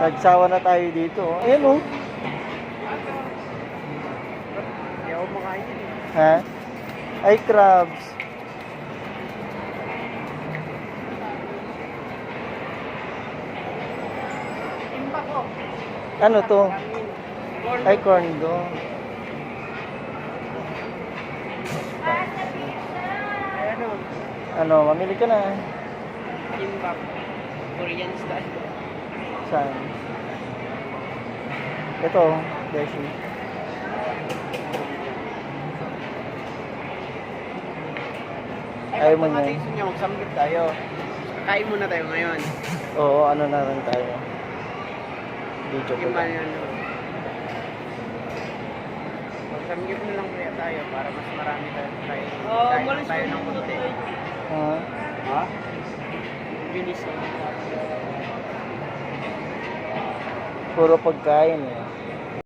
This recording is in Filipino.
Nagsawa na tayo dito. Ayan oh. Hindi ako makain yun eh. Ha? Ay, crabs. Timba ko. Ano to? Corn Ay, corn dog. Ay, ano? Ano, mamili ka na. Kimbap. Korean style. Saan? Ito, Beshi. Ayaw mo pag niyan. gusto niya, magsamgit tayo. Kain muna tayo ngayon. Oo, ano na rin tayo. Video ko Kimbal lang. yan. Magsamgit na lang kaya tayo para mas marami tayo. Kain tayo ng konti. Ha? Ha? Bilis. Puro pagkain eh.